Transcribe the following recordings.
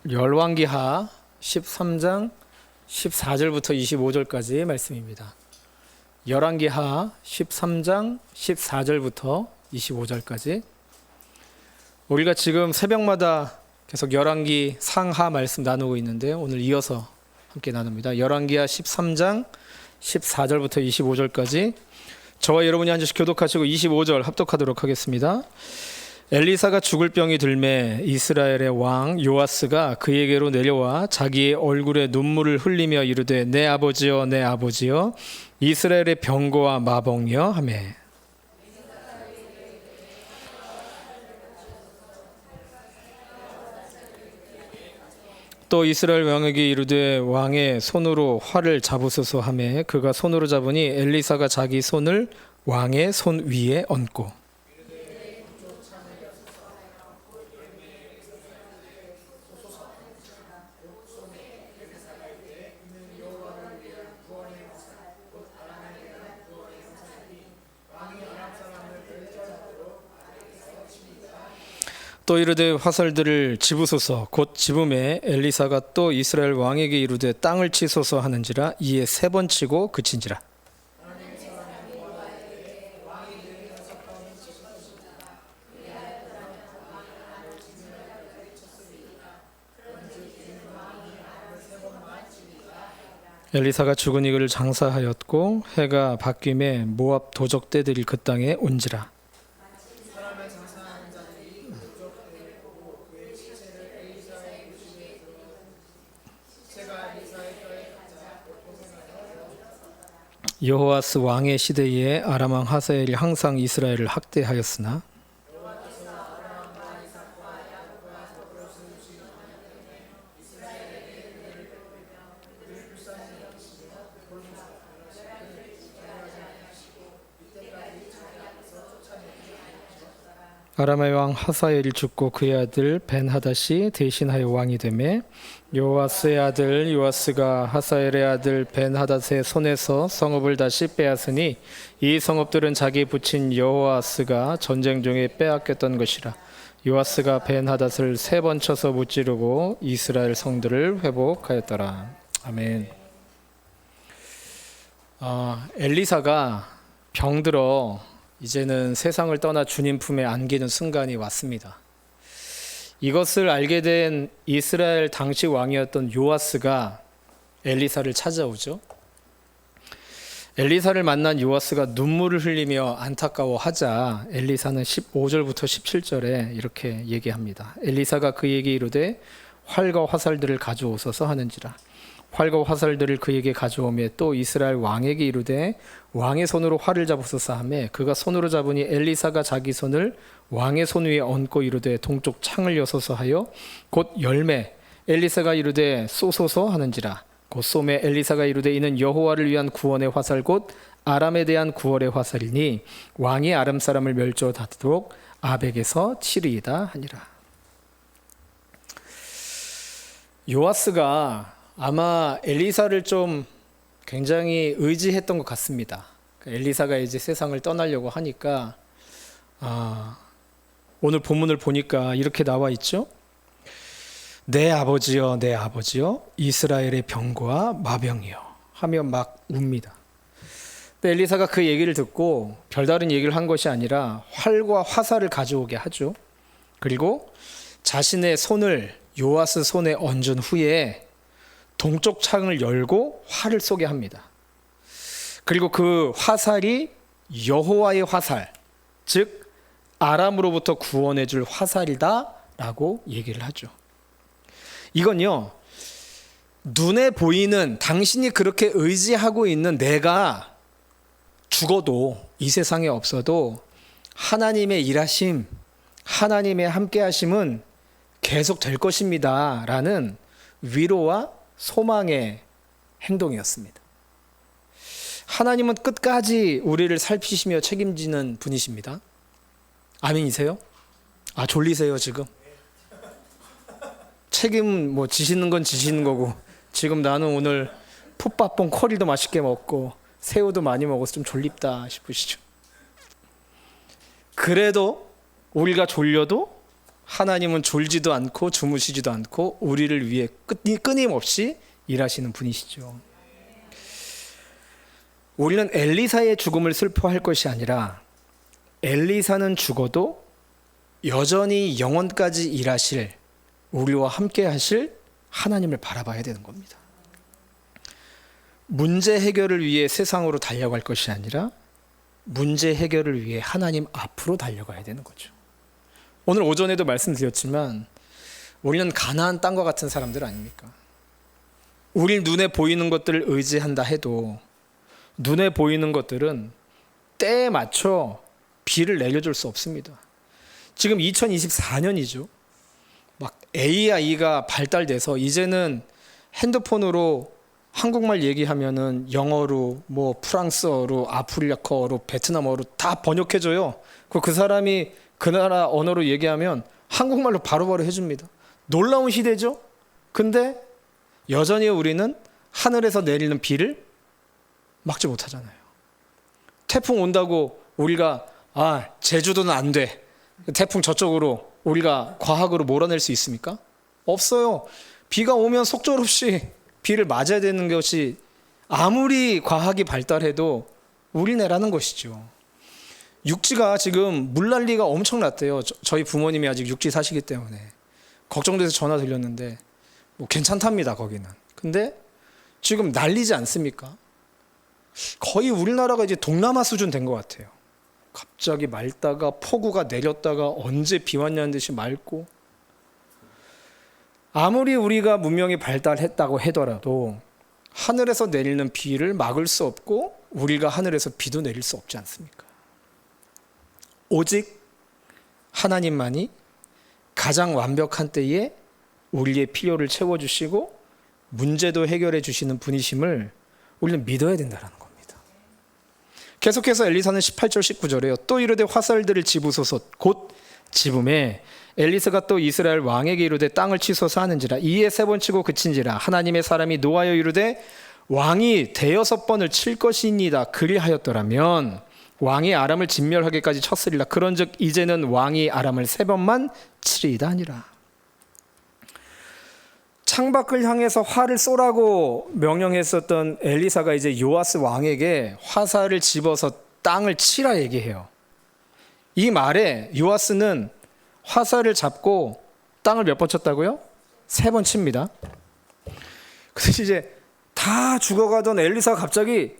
열왕기하 13장 14절부터 25절까지의 말씀입니다. 열왕기하 13장 14절부터 25절까지. 우리가 지금 새벽마다 계속 열왕기 상하 말씀 나누고 있는데 오늘 이어서 함께 나눕니다. 열왕기하 13장 14절부터 25절까지 저와 여러분이 한 절씩 교독하시고 25절 합독하도록 하겠습니다. 엘리사가 죽을 병이 들매 이스라엘의 왕 요아스가 그에게로 내려와 자기의 얼굴에 눈물을 흘리며 이르되 내 아버지여 내 아버지여 이스라엘의 병거와 마병이여 하매 또 이스라엘 왕에게 이르되 왕의 손으로 활을 잡으소서 하매 그가 손으로 잡으니 엘리사가 자기 손을 왕의 손 위에 얹고 또 이르되 화살들을 집으소서 곧 집음에 엘리사가 또 이스라엘 왕에게 이르되 땅을 치소서 하는지라 이에 3번 치고 그친지라. 엘리사가 죽은 이를 장사하였고 해가 바뀜에 모압 도적대들이 그 땅에 온지라. 여호아스 왕의 시대에 아람 왕 하사엘이 항상 이스라엘을 학대하였으나 아람의 왕 하사엘이 죽고 그의 아들 벤하닷이 대신하여 왕이 되매 요아스의 아들 요아스가 하사엘의 아들 벤하닷의 손에서 성읍을 다시 빼앗으니 이 성읍들은 자기 부친 여호아스가 전쟁 중에 빼앗겼던 것이라. 요아스가 벤하닷을 3번 쳐서 무찌르고 이스라엘 성들을 회복하였더라. 아멘. 엘리사가 병들어 이제는 세상을 떠나 주님 품에 안기는 순간이 왔습니다. 이것을 알게 된 이스라엘 당시 왕이었던 요아스가 엘리사를 찾아오죠. 엘리사를 만난 요아스가 눈물을 흘리며 안타까워하자 엘리사는 15절부터 17절에 이렇게 얘기합니다. 엘리사가 그에게 이르되 활과 화살들을 가져오소서 하는지라. 활과 화살들을 그에게 가져오매 또 이스라엘 왕에게 이르되 왕의 손으로 활을 잡으소서 하매 그가 손으로 잡으니 엘리사가 자기 손을 왕의 손 위에 얹고 이르되 동쪽 창을 여소서 하여 곧 열매 엘리사가 이르되 쏘소서 하는지라. 곧 쏘매 엘리사가 이르되 이는 여호와를 위한 구원의 화살 곧 아람에 대한 구원의 화살이니 왕이 아람 사람을 멸절하도록 아벡에서 치리이다 하니라. 요아스가 아마 엘리사를 좀 굉장히 의지했던 것 같습니다. 엘리사가 이제 세상을 떠나려고 하니까 오늘 본문을 보니까 이렇게 나와 있죠. 내 아버지여 내 아버지여 이스라엘의 병거와 마병이여 하며 막 웁니다. 근데 엘리사가 그 얘기를 듣고 별다른 얘기를 한 것이 아니라 활과 화살을 가져오게 하죠. 그리고 자신의 손을 요아스 손에 얹은 후에 동쪽 창을 열고 활을 쏘게 합니다. 그리고 그 화살이 여호와의 화살, 즉 아람으로부터 구원해 줄 화살이다 라고 얘기를 하죠. 이건요, 눈에 보이는 당신이 그렇게 의지하고 있는 내가 죽어도 이 세상에 없어도 하나님의 일하심, 하나님의 함께하심은 계속 될 것입니다 라는 위로와 소망의 행동이었습니다. 하나님은 끝까지 우리를 살피시며 책임지는 분이십니다. 아멘이세요? 졸리세요 지금? 책임 지시는 건 지시는 거고 지금 나는 오늘 풋밥봉 커리도 맛있게 먹고 새우도 많이 먹어서 좀 졸립다 싶으시죠? 그래도 우리가 졸려도 하나님은 졸지도 않고 주무시지도 않고 우리를 위해 끊임없이 일하시는 분이시죠. 우리는 엘리사의 죽음을 슬퍼할 것이 아니라 엘리사는 죽어도 여전히 영원까지 일하실, 우리와 함께 하실 하나님을 바라봐야 되는 겁니다. 문제 해결을 위해 세상으로 달려갈 것이 아니라 문제 해결을 위해 하나님 앞으로 달려가야 되는 거죠. 오늘 오전에도 말씀드렸지만 우리는 가나안 땅과 같은 사람들 아닙니까? 우리 눈에 보이는 것들을 의지한다 해도 눈에 보이는 것들은 때에 맞춰 비를 내려줄 수 없습니다. 지금 2024년이죠. 막 AI가 발달돼서 이제는 핸드폰으로 한국말 얘기하면은 영어로, 뭐 프랑스어로, 아프리카어로, 베트남어로 다 번역해줘요. 그 사람이 그 나라 언어로 얘기하면 한국말로 바로바로 해줍니다. 놀라운 시대죠. 근데 여전히 우리는 하늘에서 내리는 비를 막지 못하잖아요. 태풍 온다고 우리가 제주도는 안 돼, 태풍 저쪽으로 우리가 과학으로 몰아낼 수 있습니까? 없어요. 비가 오면 속절없이 비를 맞아야 되는 것이 아무리 과학이 발달해도 우리네라는 것이죠. 육지가 지금 물난리가 엄청났대요. 저희 부모님이 아직 육지 사시기 때문에 걱정돼서 전화 드렸는데 뭐 괜찮답니다, 거기는. 근데 지금 난리지 않습니까? 거의 우리나라가 이제 동남아 수준 된 것 같아요. 갑자기 맑다가 폭우가 내렸다가 언제 비 왔냐는 듯이 맑고, 아무리 우리가 문명이 발달했다고 하더라도 하늘에서 내리는 비를 막을 수 없고 우리가 하늘에서 비도 내릴 수 없지 않습니까? 오직 하나님만이 가장 완벽한 때에 우리의 필요를 채워주시고 문제도 해결해 주시는 분이심을 우리는 믿어야 된다는 겁니다. 계속해서 엘리사는 18절 19절에요. 또 이르되 화살들을 집으소서. 곧 집음에 엘리사가 또 이스라엘 왕에게 이르되 땅을 치소서 하는지라. 이에 3번 치고 그친지라. 하나님의 사람이 노하여 이르되 왕이 6번을 칠 것이니이다. 그리하였더라면 왕이 아람을 진멸하기까지 쳤으리라. 그런즉 이제는 왕이 아람을 3번만 치리이다 하니라. 창밖을 향해서 활을 쏘라고 명령했었던 엘리사가 이제 요아스 왕에게 화살을 집어서 땅을 치라 얘기해요. 이 말에 요아스는 화살을 잡고 땅을 몇 번 쳤다고요? 3번 칩니다. 그래서 이제 다 죽어가던 엘리사가 갑자기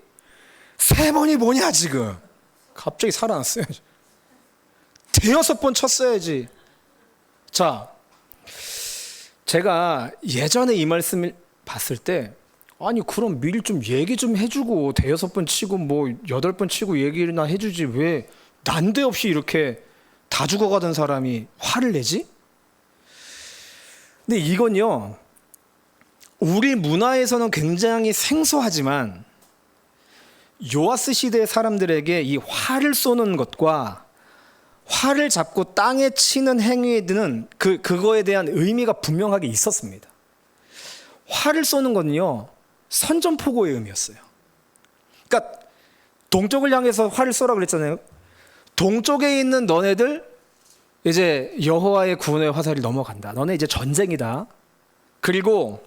3번이 뭐냐 지금? 갑자기 살아났어요. 6번 쳤어야지. 자, 제가 예전에 이 말씀을 봤을 때 아니 그럼 미리 좀 얘기 좀 해주고 6번 치고 뭐 8번 치고 얘기나 해주지 왜 난데없이 이렇게 다 죽어가던 사람이 화를 내지? 근데 이건요, 우리 문화에서는 굉장히 생소하지만 요아스 시대의 사람들에게 이 활을 쏘는 것과 활을 잡고 땅에 치는 행위에는 그거에 대한 의미가 분명하게 있었습니다. 활을 쏘는 건요, 선전포고의 의미였어요. 그러니까 동쪽을 향해서 활을 쏘라고 그랬잖아요. 동쪽에 있는 너네들 이제 여호와의 구원의 화살이 넘어간다. 너네 이제 전쟁이다. 그리고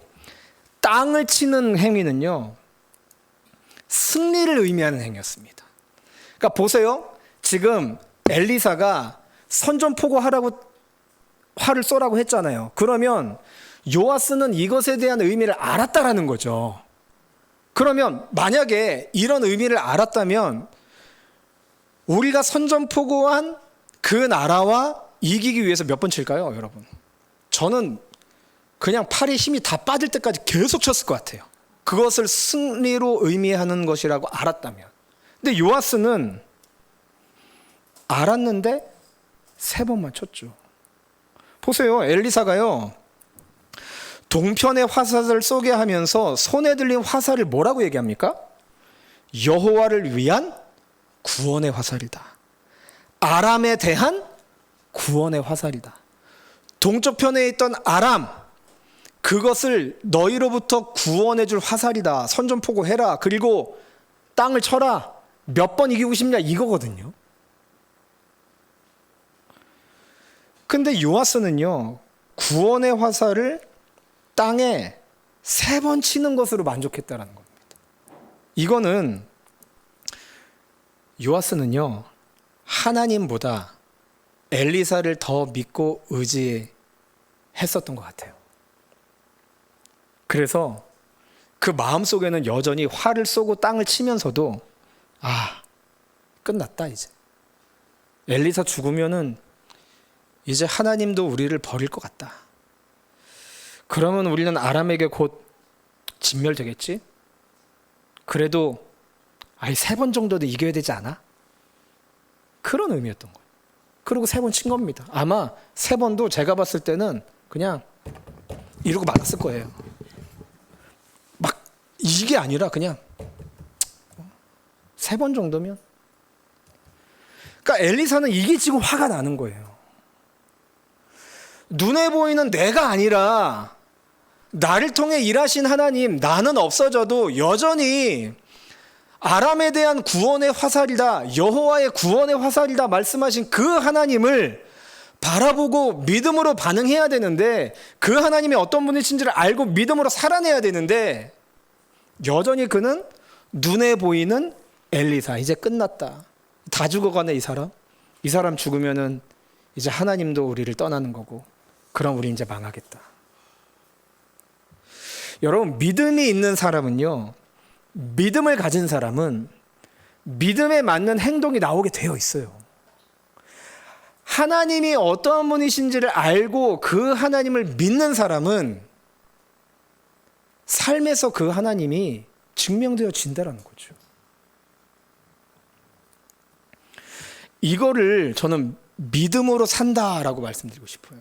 땅을 치는 행위는요, 승리를 의미하는 행위였습니다. 그러니까 보세요. 지금 엘리사가 선전포고 하라고 활을 쏘라고 했잖아요. 그러면 요아스는 이것에 대한 의미를 알았다라는 거죠. 그러면 만약에 이런 의미를 알았다면 우리가 선전포고한 그 나라와 이기기 위해서 몇 번 칠까요, 여러분? 저는 그냥 팔에 힘이 다 빠질 때까지 계속 쳤을 것 같아요. 그것을 승리로 의미하는 것이라고 알았다면. 근데 요아스는 알았는데 3번만 쳤죠. 보세요. 엘리사가요, 동편의 화살을 쏘게 하면서 손에 들린 화살을 뭐라고 얘기합니까? 여호와를 위한 구원의 화살이다. 아람에 대한 구원의 화살이다. 동쪽 편에 있던 아람, 그것을 너희로부터 구원해 줄 화살이다. 선전포고 해라. 그리고 땅을 쳐라. 몇 번 이기고 싶냐 이거거든요. 근데 요아스는요, 구원의 화살을 땅에 3번 치는 것으로 만족했다라는 겁니다. 이거는 요아스는요, 하나님보다 엘리사를 더 믿고 의지했었던 것 같아요. 그래서 그 마음속에는 여전히 활을 쏘고 땅을 치면서도 끝났다 이제. 엘리사 죽으면은 이제 하나님도 우리를 버릴 것 같다. 그러면 우리는 아람에게 곧 진멸되겠지? 그래도 3번 정도도 이겨야 되지 않아? 그런 의미였던 거예요. 그리고 3번 친 겁니다. 아마 3번도 제가 봤을 때는 그냥 이러고 맞았을 거예요. 막 이게 아니라 그냥 3번 정도면. 그러니까 엘리사는 이게 지금 화가 나는 거예요. 눈에 보이는 내가 아니라 나를 통해 일하신 하나님, 나는 없어져도 여전히 아람에 대한 구원의 화살이다, 여호와의 구원의 화살이다 말씀하신 그 하나님을 바라보고 믿음으로 반응해야 되는데, 그 하나님이 어떤 분이신지를 알고 믿음으로 살아내야 되는데, 여전히 그는 눈에 보이는 엘리사, 이제 끝났다, 다 죽어가네 이 사람 죽으면은 이제 하나님도 우리를 떠나는 거고, 그럼 우리 이제 망하겠다. 여러분, 믿음이 있는 사람은요, 믿음을 가진 사람은 믿음에 맞는 행동이 나오게 되어 있어요. 하나님이 어떠한 분이신지를 알고 그 하나님을 믿는 사람은 삶에서 그 하나님이 증명되어진다는 거죠. 이거를 저는 믿음으로 산다라고 말씀드리고 싶어요.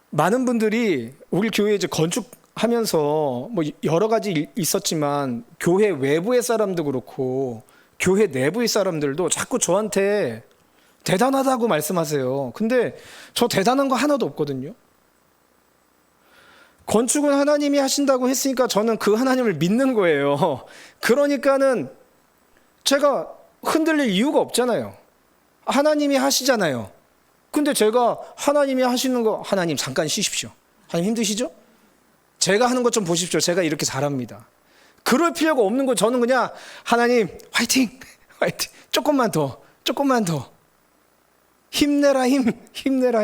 많은 분들이 우리 교회 이제 건축하면서 뭐 여러 가지 있었지만, 교회 외부의 사람도 그렇고 교회 내부의 사람들도 자꾸 저한테 대단하다고 말씀하세요. 근데 저 대단한 거 하나도 없거든요. 건축은 하나님이 하신다고 했으니까 저는 그 하나님을 믿는 거예요. 그러니까는 제가 흔들릴 이유가 없잖아요. 하나님이 하시잖아요. 근데 제가 하나님이 하시는 거, 하나님 잠깐 쉬십시오, 하나님 힘드시죠? 제가 하는 것 좀 보십시오, 제가 이렇게 잘합니다. 그럴 필요가 없는 거. 저는 그냥 하나님 화이팅, 화이팅, 조금만 더 힘내라, 힘내라.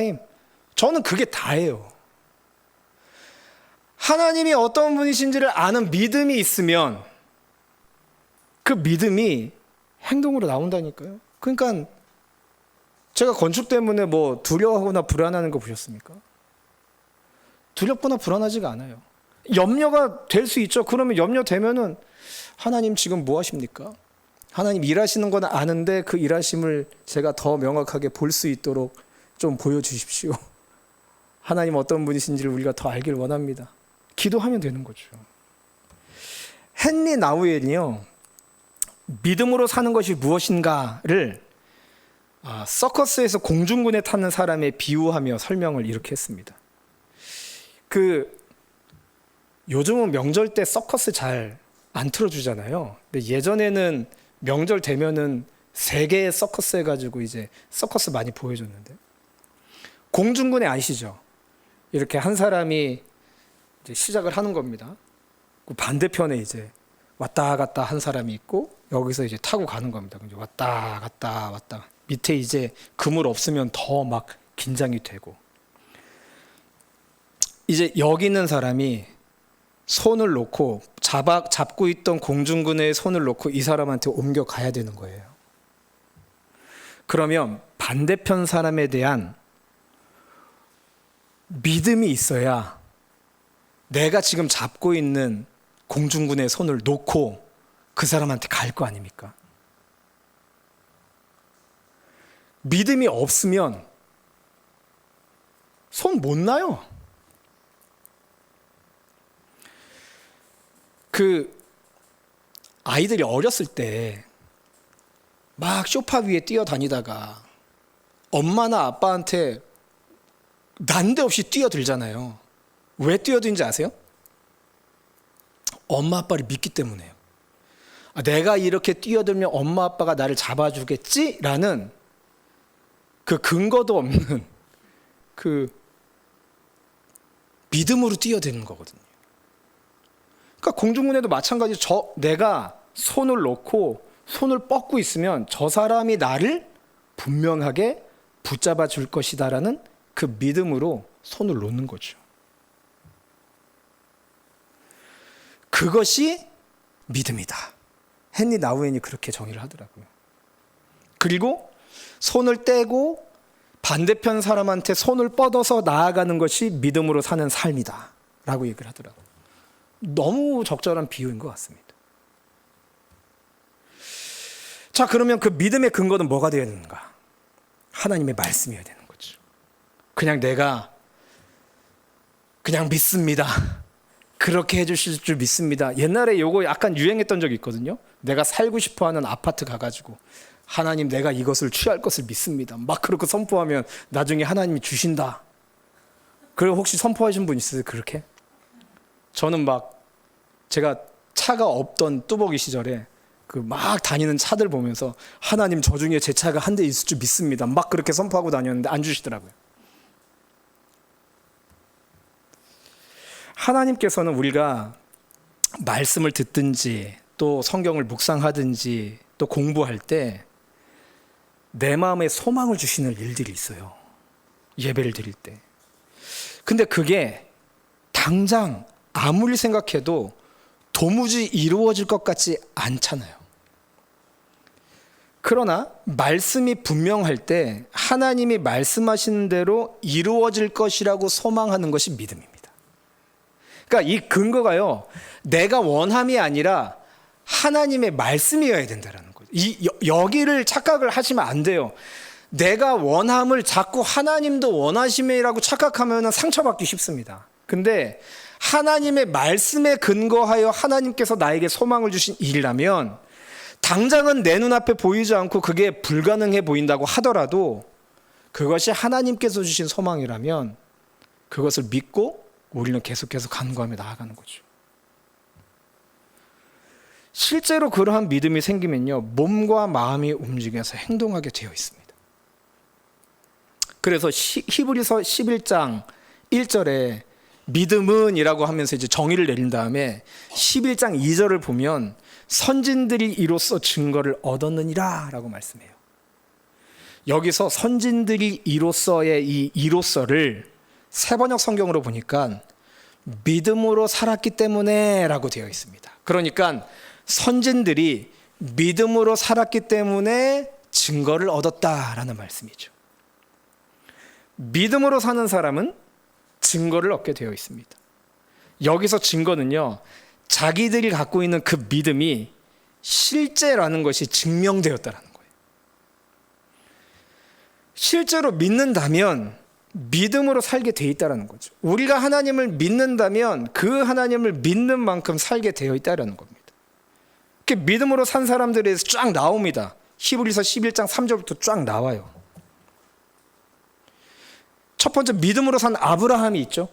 저는 그게 다예요. 하나님이 어떤 분이신지를 아는 믿음이 있으면 그 믿음이 행동으로 나온다니까요. 그러니까 제가 건축 때문에 뭐 두려워하거나 불안하는 거 보셨습니까? 두렵거나 불안하지가 않아요. 염려가 될 수 있죠. 그러면 염려되면은 하나님 지금 뭐 하십니까? 하나님 일하시는 건 아는데 그 일하심을 제가 더 명확하게 볼 수 있도록 좀 보여주십시오. 하나님 어떤 분이신지를 우리가 더 알길 원합니다. 기도하면 되는 거죠. 헨리 나우엘이요, 믿음으로 사는 것이 무엇인가를 서커스에서 공중군에 타는 사람에 비유하며 설명을 이렇게 했습니다. 요즘은 명절 때 서커스 잘 안 틀어주잖아요. 근데 예전에는 명절 되면은 세계의 서커스 해가지고 이제 서커스 많이 보여줬는데, 공중군에 아시죠? 이렇게 한 사람이 이제 시작을 하는 겁니다. 그 반대편에 이제 왔다 갔다 한 사람이 있고, 여기서 이제 타고 가는 겁니다. 이제 왔다 갔다. 밑에 이제 그물 없으면 더 막 긴장이 되고, 이제 여기 있는 사람이 손을 놓고 잡고 있던 공중군의 손을 놓고 이 사람한테 옮겨가야 되는 거예요. 그러면 반대편 사람에 대한 믿음이 있어야 내가 지금 잡고 있는 공중군의 손을 놓고 그 사람한테 갈 거 아닙니까? 믿음이 없으면 손 못 놔요. 아이들이 어렸을 때 막 소파 위에 뛰어다니다가 엄마나 아빠한테 난데없이 뛰어들잖아요. 왜 뛰어드는지 아세요? 엄마 아빠를 믿기 때문에요. 내가 이렇게 뛰어들면 엄마 아빠가 나를 잡아주겠지라는 그 근거도 없는 그 믿음으로 뛰어드는 거거든요. 그러니까 공중분해도 마찬가지. 내가 손을 놓고 손을 뻗고 있으면 저 사람이 나를 분명하게 붙잡아 줄 것이다라는 그 믿음으로 손을 놓는 거죠. 그것이 믿음이다. 헨리 나우엔이 그렇게 정의를 하더라고요. 그리고 손을 떼고 반대편 사람한테 손을 뻗어서 나아가는 것이 믿음으로 사는 삶이다 라고 얘기를 하더라고요. 너무 적절한 비유인 것 같습니다. 자, 그러면 그 믿음의 근거는 뭐가 되어야 되는가? 하나님의 말씀이어야 되는 거죠. 그냥 내가 그냥 믿습니다, 그렇게 해주실 줄 믿습니다. 옛날에 요거 약간 유행했던 적이 있거든요. 내가 살고 싶어하는 아파트 가가지고 하나님, 내가 이것을 취할 것을 믿습니다, 막 그렇게 선포하면 나중에 하나님이 주신다. 그리고 혹시 선포하신 분 있으세요? 그렇게? 저는 막 제가 차가 없던 뚜벅이 시절에 그 막 다니는 차들 보면서 하나님, 저 중에 제 차가 한 대 있을 줄 믿습니다, 막 그렇게 선포하고 다녔는데 안 주시더라고요. 하나님께서는 우리가 말씀을 듣든지 또 성경을 묵상하든지 또 공부할 때 내 마음에 소망을 주시는 일들이 있어요. 예배를 드릴 때. 근데 그게 당장 아무리 생각해도 도무지 이루어질 것 같지 않잖아요. 그러나 말씀이 분명할 때 하나님이 말씀하시는 대로 이루어질 것이라고 소망하는 것이 믿음입니다. 그러니까 이 근거가요, 내가 원함이 아니라 하나님의 말씀이어야 된다는 거죠. 여기를 착각을 하시면 안 돼요. 내가 원함을 자꾸 하나님도 원하심이라고 착각하면 상처받기 쉽습니다. 근데 하나님의 말씀에 근거하여 하나님께서 나에게 소망을 주신 일이라면 당장은 내 눈앞에 보이지 않고 그게 불가능해 보인다고 하더라도 그것이 하나님께서 주신 소망이라면 그것을 믿고 우리는 계속해서 간구하며 나아가는 거죠. 실제로 그러한 믿음이 생기면요, 몸과 마음이 움직여서 행동하게 되어 있습니다. 그래서 히브리서 11장 1절에 믿음은 이라고 하면서 이제 정의를 내린 다음에 11장 2절을 보면 선진들이 이로써 증거를 얻었느니라 라고 말씀해요. 여기서 선진들이 이로써의 이 이로써를 새번역 성경으로 보니까 믿음으로 살았기 때문에 라고 되어 있습니다. 그러니까 선진들이 믿음으로 살았기 때문에 증거를 얻었다라는 말씀이죠. 믿음으로 사는 사람은 증거를 얻게 되어 있습니다. 여기서 증거는요, 자기들이 갖고 있는 그 믿음이 실제라는 것이 증명되었다라는 거예요. 실제로 믿는다면 믿음으로 살게 돼 있다라는 거죠. 우리가 하나님을 믿는다면 그 하나님을 믿는 만큼 살게 되어 있다라는 겁니다. 이렇게 믿음으로 산 사람들에 대해서 쫙 나옵니다. 히브리서 11장 3절부터 쫙 나와요. 첫 번째, 믿음으로 산 아브라함이 있죠.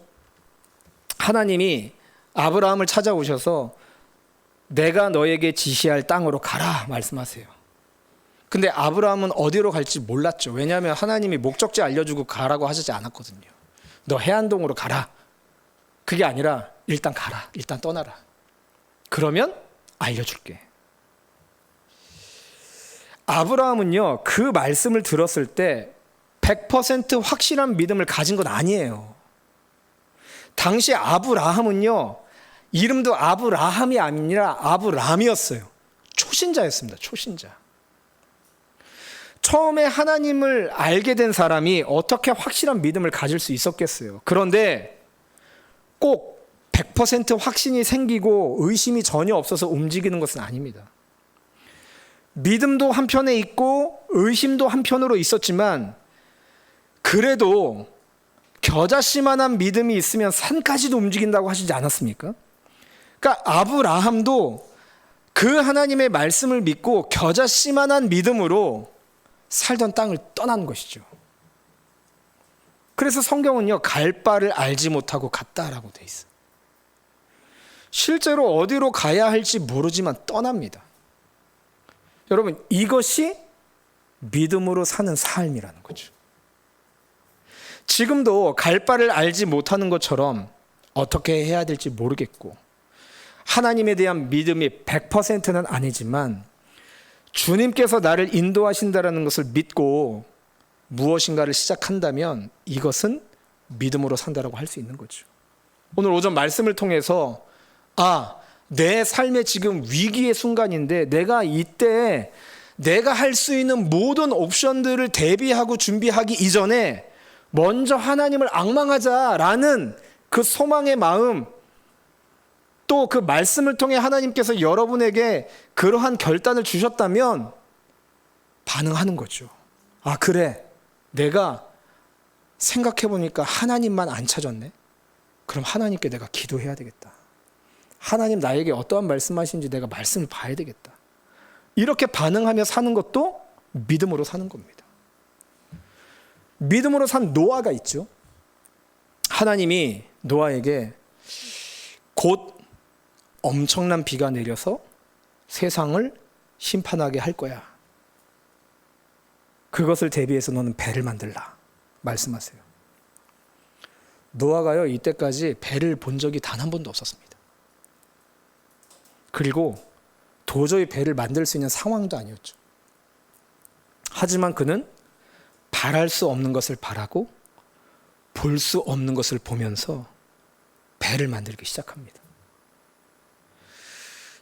하나님이 아브라함을 찾아오셔서 내가 너에게 지시할 땅으로 가라 말씀하세요. 근데 아브라함은 어디로 갈지 몰랐죠. 왜냐하면 하나님이 목적지 알려주고 가라고 하시지 않았거든요. 너 해안동으로 가라. 그게 아니라 일단 가라. 일단 떠나라. 그러면 알려줄게. 아브라함은요, 그 말씀을 들었을 때 100% 확실한 믿음을 가진 건 아니에요. 당시 아브라함은요, 이름도 아브라함이 아니라 아브람이었어요. 초신자였습니다. 초신자. 처음에 하나님을 알게 된 사람이 어떻게 확실한 믿음을 가질 수 있었겠어요. 그런데 꼭 100% 확신이 생기고 의심이 전혀 없어서 움직이는 것은 아닙니다. 믿음도 한편에 있고 의심도 한편으로 있었지만 그래도 겨자씨만한 믿음이 있으면 산까지도 움직인다고 하시지 않았습니까? 그러니까 아브라함도 그 하나님의 말씀을 믿고 겨자씨만한 믿음으로 살던 땅을 떠난 것이죠. 그래서 성경은요, 갈 바를 알지 못하고 갔다라고 돼 있어요. 실제로 어디로 가야 할지 모르지만 떠납니다. 여러분, 이것이 믿음으로 사는 삶이라는 거죠. 지금도 갈 바를 알지 못하는 것처럼 어떻게 해야 될지 모르겠고 하나님에 대한 믿음이 100%는 아니지만 주님께서 나를 인도하신다는 것을 믿고 무엇인가를 시작한다면 이것은 믿음으로 산다라고 할 수 있는 거죠. 오늘 오전 말씀을 통해서 내 삶의 지금 위기의 순간인데 내가 이때 내가 할 수 있는 모든 옵션들을 대비하고 준비하기 이전에 먼저 하나님을 앙망하자라는 그 소망의 마음, 또 그 말씀을 통해 하나님께서 여러분에게 그러한 결단을 주셨다면 반응하는 거죠. 그래, 내가 생각해보니까 하나님만 안 찾았네. 그럼 하나님께 내가 기도해야 되겠다. 하나님 나에게 어떠한 말씀하시는지 내가 말씀을 봐야 되겠다. 이렇게 반응하며 사는 것도 믿음으로 사는 겁니다. 믿음으로 산 노아가 있죠. 하나님이 노아에게 곧 엄청난 비가 내려서 세상을 심판하게 할 거야. 그것을 대비해서 너는 배를 만들라 말씀하세요. 노아가요, 이때까지 배를 본 적이 단 한 번도 없었습니다. 그리고 도저히 배를 만들 수 있는 상황도 아니었죠. 하지만 그는 바랄 수 없는 것을 바라고 볼 수 없는 것을 보면서 배를 만들기 시작합니다.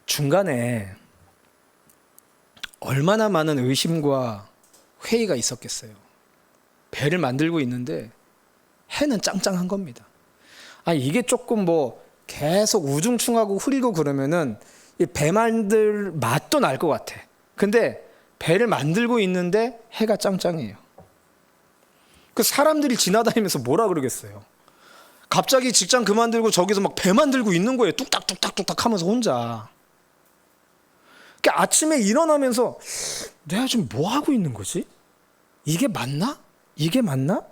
중간에 얼마나 많은 의심과 회의가 있었겠어요. 배를 만들고 있는데 해는 짱짱한 겁니다. 이게 조금 계속 우중충하고 흐리고 그러면은 이 배 만들 맛도 날 것 같아. 근데 배를 만들고 있는데 해가 짱짱해요. 그 사람들이 지나다니면서 뭐라 그러겠어요. 갑자기 직장 그만두고 저기서 막 배 만들고 있는 거예요. 뚝딱뚝딱뚝딱 하면서 혼자. 그러니까 아침에 일어나면서 내가 지금 뭐 하고 있는 거지? 이게 맞나? 이게 맞나?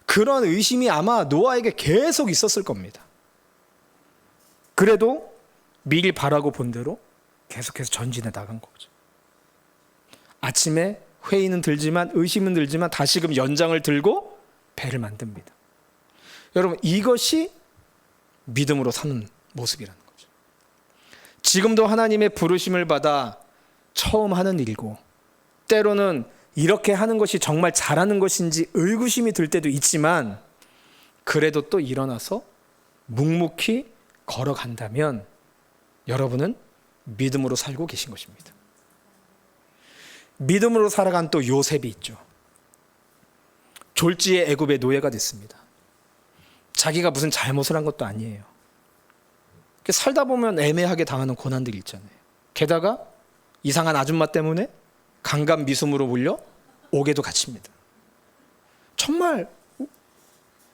그런 의심이 아마 노아에게 계속 있었을 겁니다. 그래도 미리 바라고 본 대로 계속해서 전진해 나간 거죠. 아침에 회의는 들지만 의심은 들지만 다시금 연장을 들고 배를 만듭니다. 여러분, 이것이 믿음으로 사는 모습이라는 거죠. 지금도 하나님의 부르심을 받아 처음 하는 일이고 때로는 이렇게 하는 것이 정말 잘하는 것인지 의구심이 들 때도 있지만 그래도 또 일어나서 묵묵히 걸어간다면 여러분은 믿음으로 살고 계신 것입니다. 믿음으로 살아간 또 요셉이 있죠. 졸지에 애굽의 노예가 됐습니다. 자기가 무슨 잘못을 한 것도 아니에요. 살다 보면 애매하게 당하는 고난들이 있잖아요. 게다가 이상한 아줌마 때문에 강간 미수무로 몰려 옥에도 갇힙니다. 정말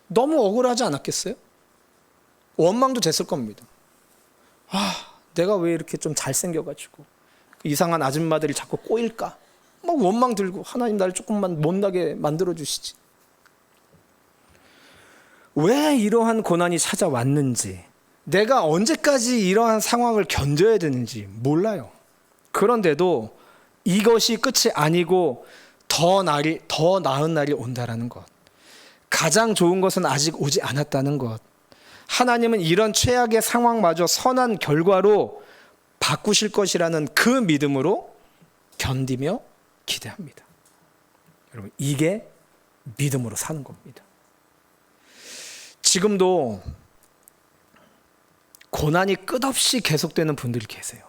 너무 억울하지 않았겠어요? 원망도 됐을 겁니다. 내가 왜 이렇게 좀 잘생겨가지고 이상한 아줌마들이 자꾸 꼬일까? 막 원망 들고 하나님 나를 조금만 못나게 만들어주시지. 왜 이러한 고난이 찾아왔는지, 내가 언제까지 이러한 상황을 견뎌야 되는지 몰라요. 그런데도 이것이 끝이 아니고 더 나은 날이 온다라는 것, 가장 좋은 것은 아직 오지 않았다는 것, 하나님은 이런 최악의 상황마저 선한 결과로 바꾸실 것이라는 그 믿음으로 견디며 기대합니다. 여러분, 이게 믿음으로 사는 겁니다. 지금도 고난이 끝없이 계속되는 분들이 계세요.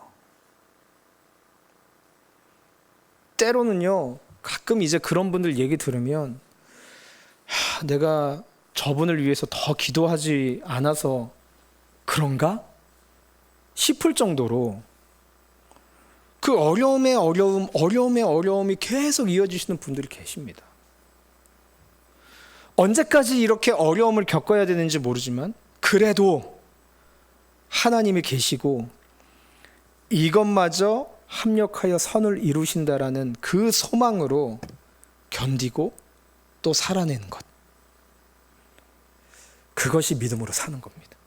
때로는요, 가끔 이제 그런 분들 얘기 들으면 내가 저분을 위해서 더 기도하지 않아서 그런가? 싶을 정도로 그 어려움의 어려움이 계속 이어지시는 분들이 계십니다. 언제까지 이렇게 어려움을 겪어야 되는지 모르지만 그래도 하나님이 계시고 이것마저 합력하여 선을 이루신다라는 그 소망으로 견디고 또 살아내는 것, 그것이 믿음으로 사는 겁니다.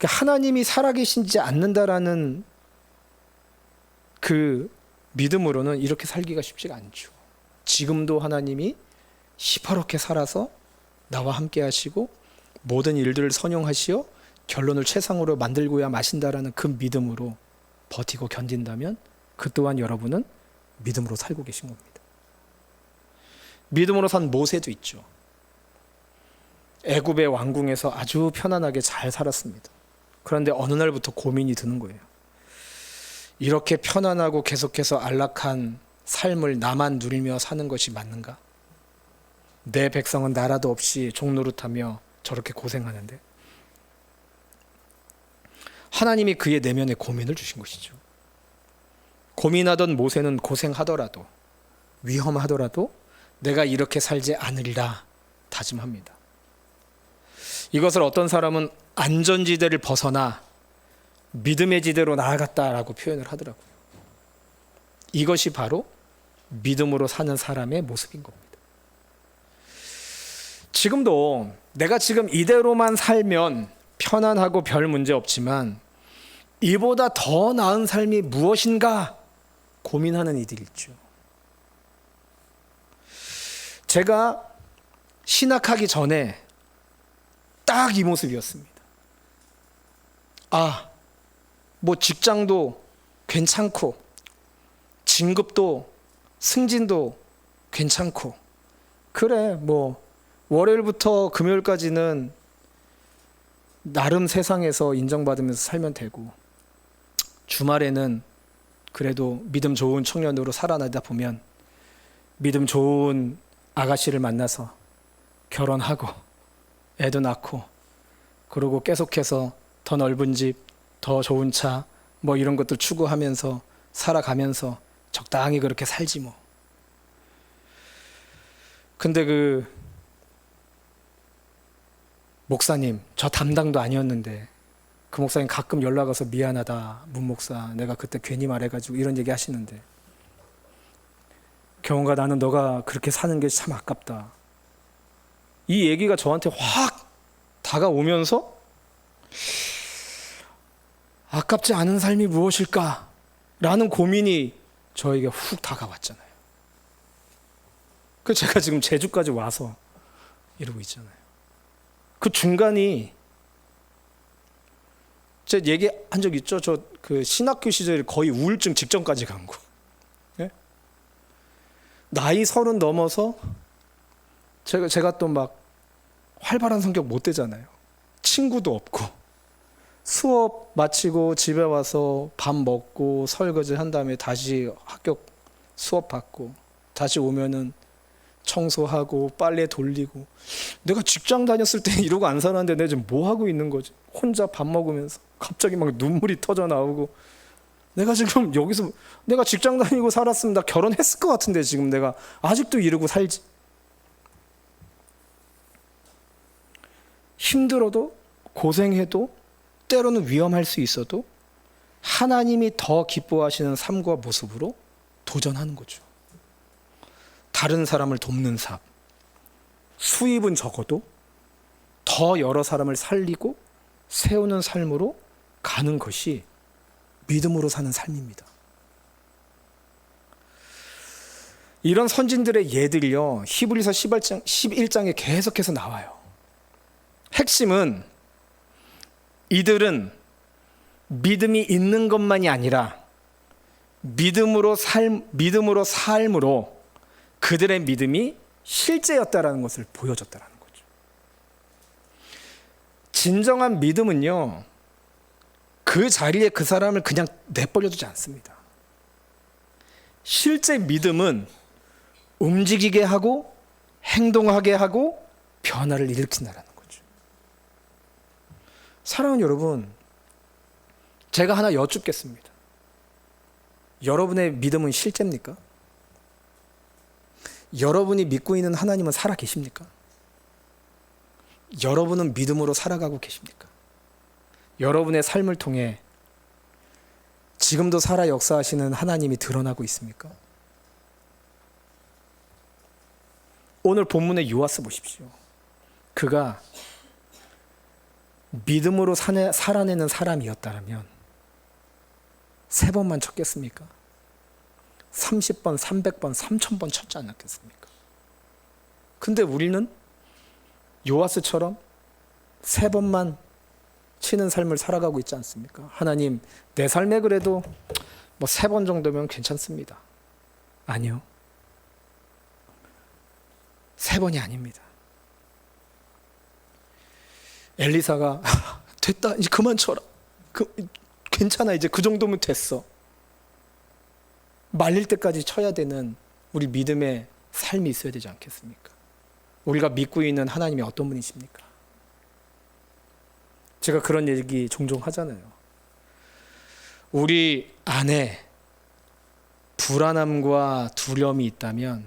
하나님이 살아계신지 않는다라는 그 믿음으로는 이렇게 살기가 쉽지가 않죠. 지금도 하나님이 시퍼렇게 살아서 나와 함께 하시고 모든 일들을 선용하시어 결론을 최상으로 만들고야 마신다라는 그 믿음으로 버티고 견딘다면 그 또한 여러분은 믿음으로 살고 계신 겁니다. 믿음으로 산 모세도 있죠. 애굽의 왕궁에서 아주 편안하게 잘 살았습니다. 그런데 어느 날부터 고민이 드는 거예요. 이렇게 편안하고 계속해서 안락한 삶을 나만 누리며 사는 것이 맞는가? 내 백성은 나라도 없이 종노릇하며 저렇게 고생하는데 하나님이 그의 내면에 고민을 주신 것이죠. 고민하던 모세는 고생하더라도 위험하더라도 내가 이렇게 살지 않으리라 다짐합니다. 이것을 어떤 사람은 안전지대를 벗어나 믿음의 지대로 나아갔다라고 표현을 하더라고요. 이것이 바로 믿음으로 사는 사람의 모습인 겁니다. 지금도 내가 지금 이대로만 살면 편안하고 별 문제 없지만 이보다 더 나은 삶이 무엇인가 고민하는 이들이 있죠. 제가 신학하기 전에 딱 이 모습이었습니다. 뭐 직장도 괜찮고 진급도 승진도 괜찮고 그래 뭐 월요일부터 금요일까지는 나름 세상에서 인정받으면서 살면 되고 주말에는 그래도 믿음 좋은 청년으로 살아나다 보면 믿음 좋은 아가씨를 만나서 결혼하고 애도 낳고 그리고 계속해서 더 넓은 집, 더 좋은 차 뭐 이런 것들 추구하면서 살아가면서 적당히 그렇게 살지 뭐. 근데 그 목사님 저 담당도 아니었는데 그 목사님 가끔 연락 와서 미안하다 문 목사 내가 그때 괜히 말해가지고 이런 얘기 하시는데 경원가 나는 너가 그렇게 사는 게 참 아깝다. 이 얘기가 저한테 확 다가오면서 아깝지 않은 삶이 무엇일까? 라는 고민이 저에게 훅 다가왔잖아요. 그 제가 지금 제주까지 와서 이러고 있잖아요. 그 중간이 제가 얘기한 적 있죠? 저 그 신학교 시절에 거의 우울증 직전까지 간 거. 예? 나이 30 넘어서 제가 또 막 활발한 성격 못 되잖아요. 친구도 없고 수업 마치고 집에 와서 밥 먹고 설거지 한 다음에 다시 학교 수업 받고 다시 오면은 청소하고 빨래 돌리고 내가 직장 다녔을 때 이러고 안 살았는데 내가 지금 뭐 하고 있는 거지? 혼자 밥 먹으면서 갑자기 막 눈물이 터져 나오고 내가 지금 여기서 내가 직장 다니고 살았으면 나 결혼했을 것 같은데 지금 내가 아직도 이러고 살지. 힘들어도 고생해도 때로는 위험할 수 있어도 하나님이 더 기뻐하시는 삶과 모습으로 도전하는 거죠. 다른 사람을 돕는 삶, 수입은 적어도 더 여러 사람을 살리고 세우는 삶으로 가는 것이 믿음으로 사는 삶입니다. 이런 선진들의 예들이요 히브리서 11장에 계속해서 나와요. 핵심은 이들은 믿음이 있는 것만이 아니라 믿음으로 삶으로 그들의 믿음이 실제였다라는 것을 보여줬다라는 거죠. 진정한 믿음은요, 그 자리에 그 사람을 그냥 내버려두지 않습니다. 실제 믿음은 움직이게 하고 행동하게 하고 변화를 일으킨다라는 거죠. 사랑하는 여러분, 제가 하나 여쭙겠습니다. 여러분의 믿음은 실제입니까? 여러분이 믿고 있는 하나님은 살아 계십니까? 여러분은 믿음으로 살아가고 계십니까? 여러분의 삶을 통해 지금도 살아 역사하시는 하나님이 드러나고 있습니까? 오늘 본문의 요아스 보십시오. 그가 믿음으로 살아내는 사람이었다면 3번만 쳤겠습니까? 30번, 300번, 3000번 쳤지 않았겠습니까? 근데 우리는 요아스처럼 3번만 치는 삶을 살아가고 있지 않습니까? 하나님, 내 삶에 그래도 뭐 3번 정도면 괜찮습니다. 아니요. 3번이 아닙니다. 엘리사가 됐다, 이제 그만 쳐라. 괜찮아, 이제 그 정도면 됐어. 말릴 때까지 쳐야 되는 우리 믿음의 삶이 있어야 되지 않겠습니까? 우리가 믿고 있는 하나님이 어떤 분이십니까? 제가 그런 얘기 종종 하잖아요. 우리 안에 불안함과 두려움이 있다면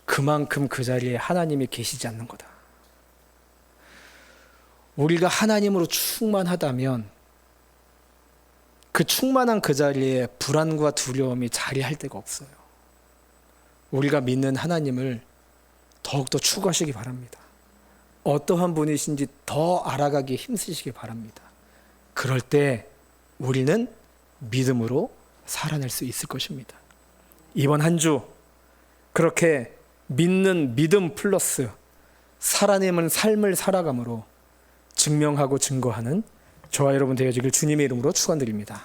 그만큼 그 자리에 하나님이 계시지 않는 거다. 우리가 하나님으로 충만하다면 그 충만한 그 자리에 불안과 두려움이 자리할 데가 없어요. 우리가 믿는 하나님을 더욱더 추구하시기 바랍니다. 어떠한 분이신지 더 알아가기 힘쓰시기 바랍니다. 그럴 때 우리는 믿음으로 살아낼 수 있을 것입니다. 이번 한 주 그렇게 믿는 믿음 플러스 살아내는 삶을 살아감으로 증명하고 증거하는 저와 여러분 되어지길 주님의 이름으로 축원드립니다.